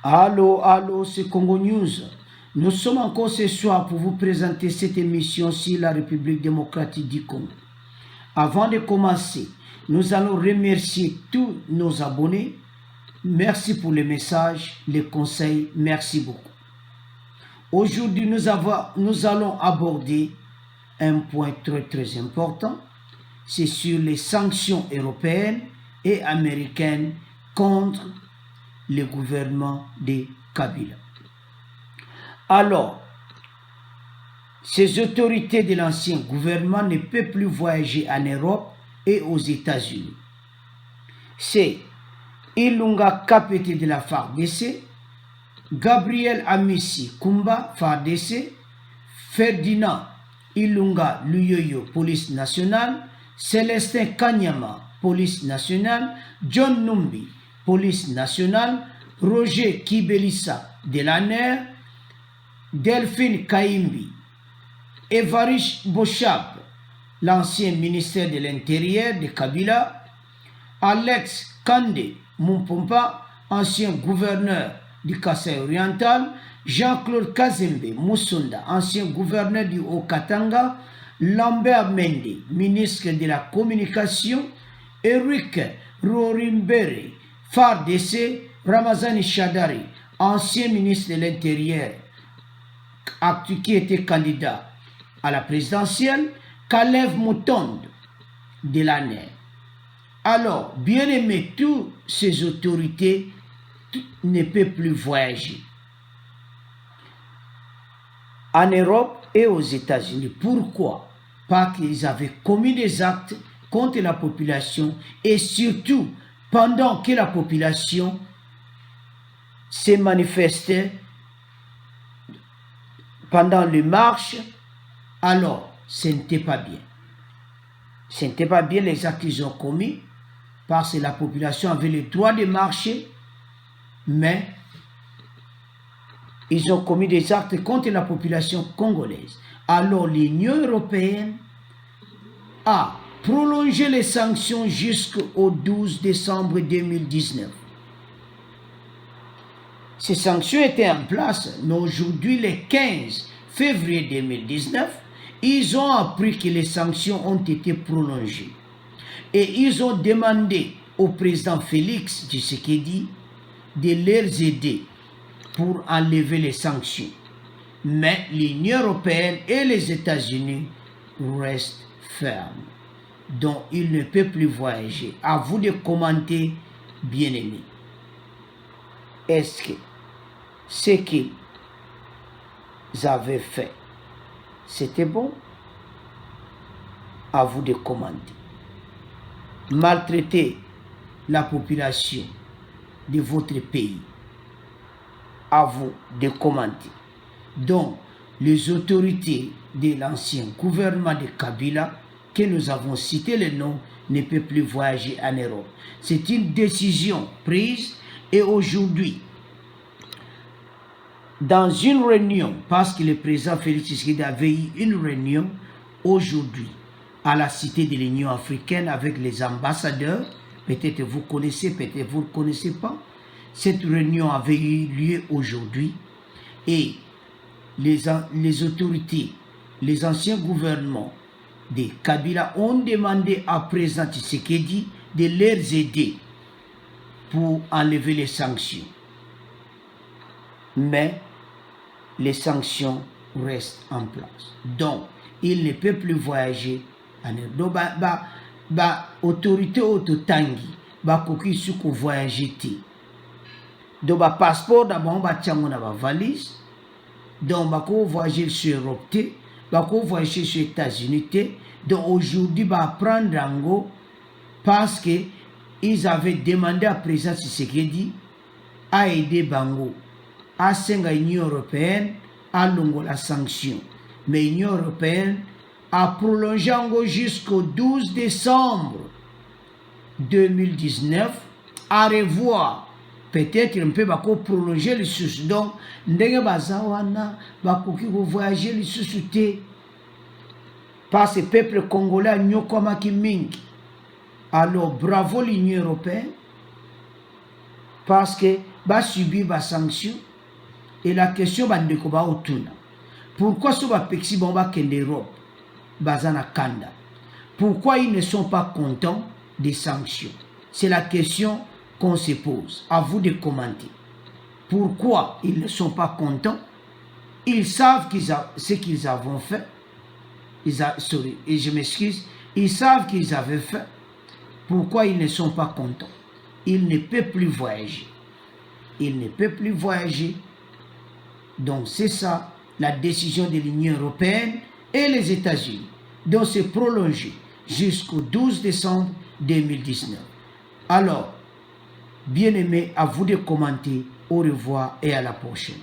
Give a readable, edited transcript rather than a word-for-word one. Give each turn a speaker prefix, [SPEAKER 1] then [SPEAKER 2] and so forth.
[SPEAKER 1] Allô, allô, c'est Congo News. Nous sommes encore ce soir pour vous présenter cette émission sur la République démocratique du Congo. Avant de commencer, nous allons remercier tous nos abonnés. Merci pour les messages, les conseils, merci beaucoup. Aujourd'hui, nous allons aborder un point très important. C'est sur les sanctions européennes et américaines contre le gouvernement de Kabila. Alors, ces autorités de l'ancien gouvernement ne peuvent plus voyager en Europe et aux États-Unis. C'est Ilunga Kapete de la FARDC, Gabriel Amissi Kumba FARDC, Ferdinand Ilunga Luyoyo Police nationale, Célestin Kanyama Police nationale, John Numbi Police nationale, Roger Kibelissa de l'ANER, Delphine Kaimbi, Évariste Bochab, l'ancien ministère de l'Intérieur de Kabila, Alex Kande Mumpompa, ancien gouverneur du Kasaï oriental, Jean-Claude Kazembe Moussonda, ancien gouverneur du Haut-Katanga, Lambert Mende, ministre de la Communication, Eric Rorimbere, FARDC, Ramazani Chadari, ancien ministre de l'Intérieur, qui était candidat à la présidentielle, Kalev Moutonde de l'ANER. Alors, bien aimé, toutes ces autorités ne peuvent plus voyager en Europe et aux États-Unis. Pourquoi? Parce qu'ils avaient commis des actes contre la population et surtout pendant que la population s'est manifestée pendant les marches, alors ce n'était pas bien. Ce n'était pas bien les actes qu'ils ont commis parce que la population avait le droit de marcher, mais ils ont commis des actes contre la population congolaise. Alors l'Union européenne a prolongé les sanctions jusqu'au 12 décembre 2019. Ces sanctions étaient en place, mais aujourd'hui, le 15 février 2019, ils ont appris que les sanctions ont été prolongées. Et ils ont demandé au président Félix Tshisekedi de les aider pour enlever les sanctions. Mais l'Union européenne et les États-Unis restent fermes. Donc, ils ne peuvent plus voyager. À vous de commenter, bien-aimés. Est-ce que ce qu'ils avaient fait, c'était bon? À vous de commenter. Maltraiter la population de votre pays. À vous de commenter. Donc, les autorités de l'ancien gouvernement de Kabila, que nous avons cité le nom, ne peuvent plus voyager en Europe. C'est une décision prise et aujourd'hui, dans une réunion, parce que le président Félix Tshisekedi avait eu une réunion aujourd'hui à la Cité de l'Union africaine avec les ambassadeurs, peut-être vous connaissez, peut-être vous ne connaissez pas. Cette réunion avait eu lieu aujourd'hui et les autorités, les anciens gouvernements de Kabila ont demandé à président Tshisekedi de les aider pour enlever les sanctions. Mais les sanctions restent en place. Donc, il ne peut plus voyager en Europe. Donc, autorité autotangi, koki suko voyager ti. Donc, passeport d'abord, on a valise. Donc, on voyager sur Europe, on voyager sur les États-Unis. Donc, aujourd'hui, on va prendre en go parce qu'ils avaient demandé à président Tshisekedi à aider Bango. À l'Union européenne à la sanction. Mais l'Union européenne a prolongé jusqu'au 12 décembre 2019 à revoir. Peut-être on peut prolonger les sous. Donc, ndenge bazawana bakoki voyager les sous. Parce que le peuple congolais nyokoma ki mingi. Alors, bravo l'Union européenne. Parce que va subir des sanctions. Et la question bandeko ba otuna. Pourquoi ce bapexi bomba kende Europe bazana kanda? Pourquoi ils ne sont pas contents des sanctions? C'est la question qu'on se pose. À vous de commenter. Pourquoi ils ne sont pas contents? Ils savent ce qu'ils avaient fait. Et je m'excuse. Ils savent qu'ils avaient fait. Pourquoi ils ne sont pas contents? Ils ne peuvent plus voyager. Ils ne peuvent plus voyager. Donc c'est ça la décision de l'Union européenne et les États-Unis. Donc c'est prolongé jusqu'au 12 décembre 2019. Alors, bien aimés, à vous de commenter. Au revoir et à la prochaine.